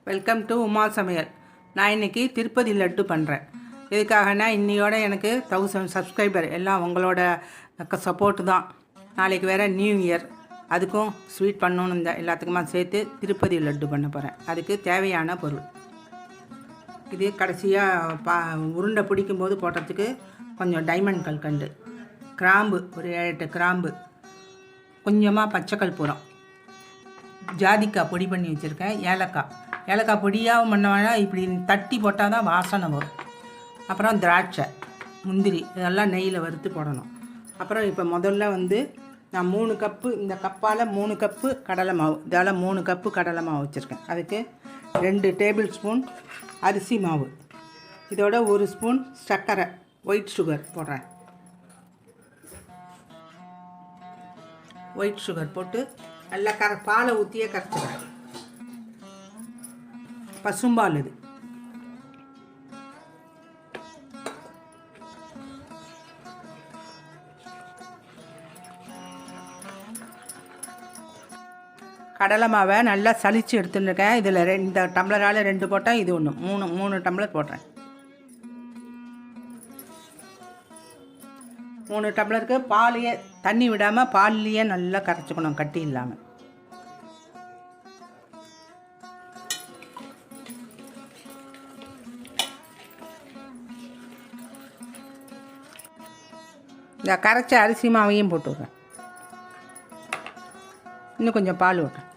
Welcome to Uma சமையல். நான் இன்றைக்கி திருப்பதி லட்டு பண்ணுறேன். இதுக்காகனா இன்னையோட எனக்கு 1000 சப்ஸ்கிரைபர். எல்லாம் உங்களோட சப்போர்ட்டு தான். நாளைக்கு வேறு நியூ இயர், அதுக்கும் ஸ்வீட் பண்ணணும். இந்த எல்லாத்துக்குமா சேர்த்து திருப்பதி லட்டு பண்ண போகிறேன். அதுக்கு தேவையான பொருள் இது. கடைசியாக உருண்டை பிடிக்கும்போது போடுறதுக்கு கொஞ்சம் டைமண்ட் கல்கண்டு, கிராம்பு ஒரு 7-8 கிராம்பு, கொஞ்சமாக பச்சைக்கல் பூரம், ஜாதிக்காய் பொடி பண்ணி வச்சுருக்கேன், ஏலக்காய் பொடியாக பண்ண இப்படி தட்டி போட்டால் தான் வாசனை வரும். அப்புறம் திராட்சை, முந்திரி இதெல்லாம் நெய்யில் வறுத்து போடணும். அப்புறம் இப்போ முதல்ல நான் 3 கப்பு, இந்த கப்பால் 3 கப்பு கடலை மாவு, இதால் 3 கப்பு கடலை மாவு வச்சுருக்கேன். அதுக்கு 2 டேபிள் ஸ்பூன் அரிசி மாவு, இதோட 1 ஸ்பூன் சர்க்கரை ஒயிட் சுகர் போடுறேன். ஒயிட் சுகர் போட்டு நல்லா பாலை ஊற்றியே கரைச்சிக்கிறேன். பசும்பால் இது. கடலை மாவை நல்லா சலித்து எடுத்துட்டுருக்கேன். இதில் இந்த டம்ளரால் 2 போட்டால் இது ஒன்று 3 டம்ளர் போடுறேன். 3 டம்ளருக்கு பாலையே தண்ணி விடாமல் பால்லையே நல்லா கரைச்சிக்கணும், கட்டி இல்லாமல். இந்த கரைச்ச அரிசி மாவையும் போட்டு விட்றேன். இன்னும் கொஞ்சம் பால் விட்றேன்.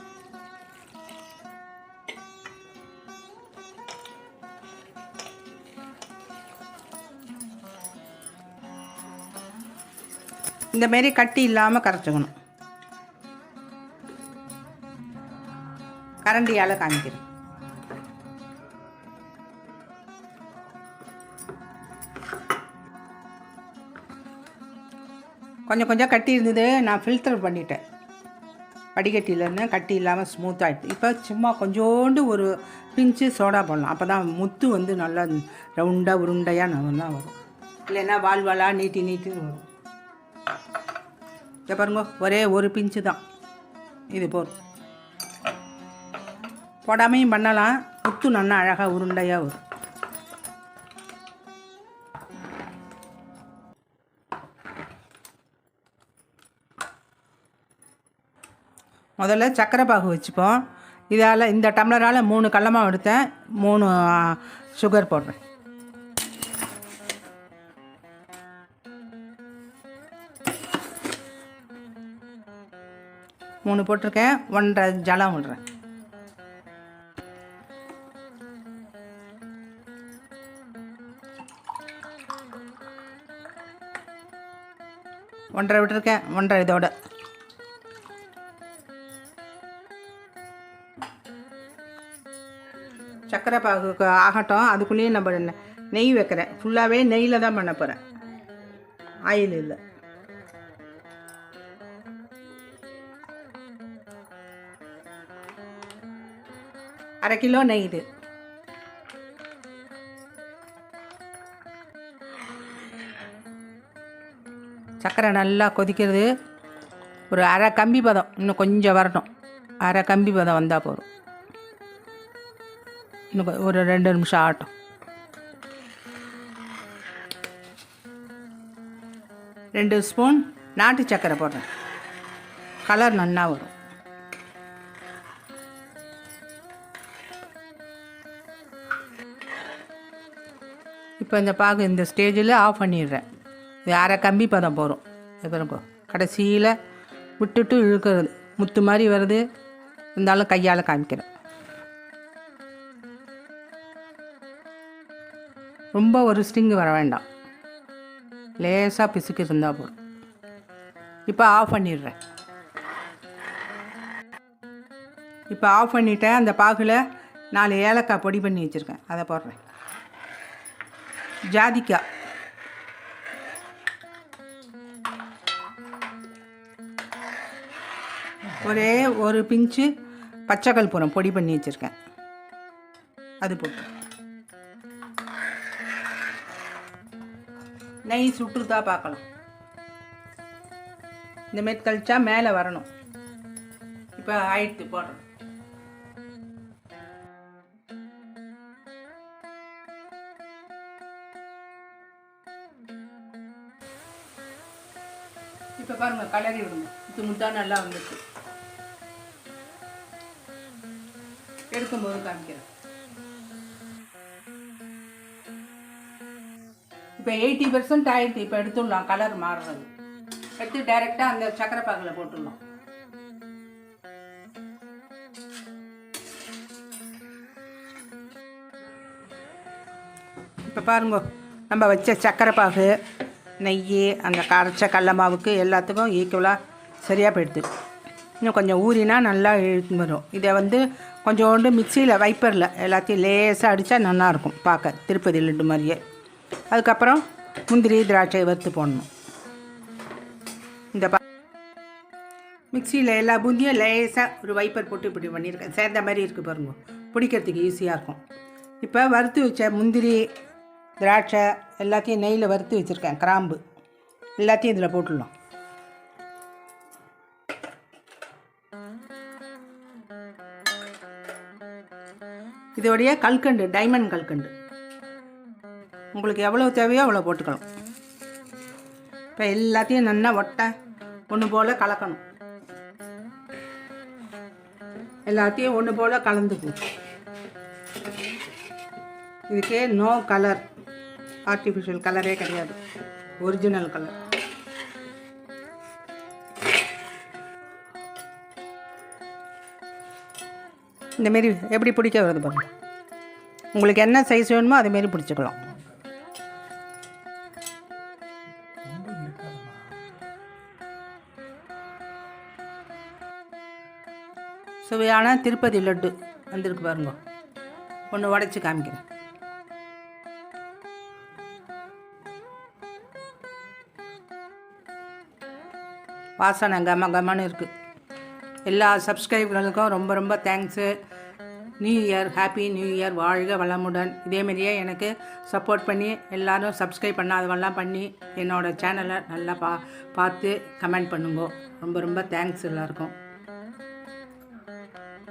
இந்தமாரி கட்டி இல்லாமல் கரைச்சிக்கணும். கரண்டியால் காமிக்கிறேன். கொஞ்சம் கட்டி இருந்தது, நான் ஃபில்டர் பண்ணிட்டேன். வடிகட்டியிலேருந்து கட்டி இல்லாமல் ஸ்மூத்தாகிடுது. இப்போ சும்மா கொஞ்சோண்டு ஒரு பிஞ்சு சோடா போடலாம். அப்போ தான் முத்து நல்லா ரவுண்டாக உருண்டையாக நல்லா வரும். இல்லைன்னா வால்வாலாக நீட்டி வரும். இதை பாருங்க, ஒரே ஒரு பிஞ்சு தான் இது போதும். போடாமையும் பண்ணலாம், முத்து நல்லா அழகாக உருண்டையாக வரும். முதல்ல சர்க்கரை பாகு வச்சுப்போம். இதால் இந்த டம்ளரால் 3 கடலமாவு எடுத்தேன், 3 சுகர் போடுறேன். மூணு போட்டிருக்கேன், 1.5 ஜலம் விடுறேன். ஒன்றரை விட்டுருக்கேன், 1.5 இதோட. சர்க்கரை பாகுக்கு ஆகட்டும், அதுக்குள்ளேயே நம்ம நெய் வைக்கிறேன். ஃபுல்லாகவே நெய்யில் தான் பண்ண போகிறேன், ஆயில் இல்லை. அரை கிலோ நெய் இது. சர்க்கரை நல்லா கொதிக்கிறது. ஒரு அரை கம்பி பதம், இன்னும் கொஞ்சம் வரட்டும். அரை கம்பி பதம் வந்தால் போதும். இன்னும் ஒரு 2 நிமிஷம் ஆகட்டும். 2 ஸ்பூன் நாட்டு சர்க்கரை போடுறேன், கலர் நல்லா வரும். இப்போ இந்த பாகு இந்த ஸ்டேஜில் ஆஃப் பண்ணிடுறேன். இது அரை கம்பி பதம் போகிறோம். இது கடைசியில் விட்டுட்டு இழுக்கிறது, முத்து மாதிரி வருது. இருந்தாலும் கையால் காமிக்கிறேன். ரொம்ப ஒரு ஸ்டிங்கு வர வேண்டாம், லேசாக பிசுக்கு இருந்தால் போதும். இப்போ ஆஃப் பண்ணிடுறேன். இப்போ ஆஃப் பண்ணிவிட்டேன். அந்த பாகில் 4 ஏலக்காய் பொடி பண்ணி வச்சுருக்கேன், அதை போடுறேன். ஜாதிக்காய், ஒரே ஒரு பிஞ்சு பச்சைக்கல் பூரம் பொடி பண்ணி வச்சுருக்கேன், அது போட்டு. நெய் சுட்டுதா பார்க்கலாம். இந்தமாரி கழிச்சா மேலே வரணும். இப்போ ஆயிடுத்து போடுறேன். இப்போ பாருங்கள் கலரி விடுங்க. முத்தா நல்லா வந்துருக்கு. எடுக்கும்போது காமிக்கிறேன். இப்போ 80% ஆயிடுச்சு. இப்போ எடுத்துடலாம். கலர் மாறுறது எடுத்து டைரெக்டாக அந்த சக்கரை பாகில் போட்டுடலாம். இப்போ பாருங்க, நம்ம வச்ச சக்கரை பாகு, நெய், அந்த கரைச்ச கடல மாவுக்கு எல்லாத்துக்கும் ஈக்குவலாக சரியாக போயிடுது. இன்னும் கொஞ்சம் ஊறினா நல்லா இழுத்து வரும். இதை வந்து கொஞ்சோண்டு மிக்சியில் வைப்பரில் எல்லாத்தையும் லேசாக அடித்தா நல்லாயிருக்கும் பார்க்க, திருப்பதி லட்டு மாதிரியே. அதுக்கப்புறம் முந்திரி திராட்சை வறுத்து போடணும். இந்த மிக்சியில் எல்லா பூந்தியும் லேசாக ஒரு வைப்பர் போட்டு இப்படி பண்ணியிருக்கேன். சேர்ந்த மாதிரி இருக்குது பாருங்க, பிடிக்கிறதுக்கு ஈஸியாக இருக்கும். இப்போ வறுத்து வச்ச முந்திரி திராட்சை எல்லாத்தையும் நெய்யில் வறுத்து வச்சுருக்கேன். கிராம்பு எல்லாத்தையும் இதில் போட்டுடலாம். இதோடைய கல்கண்டு, டைமண்ட் கல்கண்டு, உங்களுக்கு எவ்வளோ தேவையோ அவ்வளோ போட்டுக்கலாம். இப்போ எல்லாத்தையும் நல்லா ஒன்று போல் கலக்கணும். எல்லாத்தையும் ஒன்று போல் கலந்துக்கும். இதுக்கே நோ கலர், ஆர்டிஃபிஷியல் கலரே கிடையாது, ஒரிஜினல் கலர். இந்தமாரி எப்படி பிடிக்க வருது பாருங்க. உங்களுக்கு என்ன சைஸ் வேணுமோ அதேமாரி பிடிச்சிக்கலாம். சுவையான திருப்பதி லட்டு வந்திருக்கு பாருங்க. ஒன்று உடைச்சி காமிக்கிறேன். வாசனை கமன்னு இருக்குது. எல்லா சப்ஸ்கிரைபர்களுக்கும் ரொம்ப ரொம்ப thanks. New year, happy new year, வாழ்க வளமுடன். இதேமாரியே எனக்கு சப்போர்ட் பண்ணி எல்லோரும் சப்ஸ்கிரைப் பண்ணாதவெல்லாம் பண்ணி என்னோடய சேனலை நல்லா பார்த்து கமெண்ட் பண்ணுங்க. ரொம்ப ரொம்ப தேங்க்ஸ் எல்லாருக்கும்.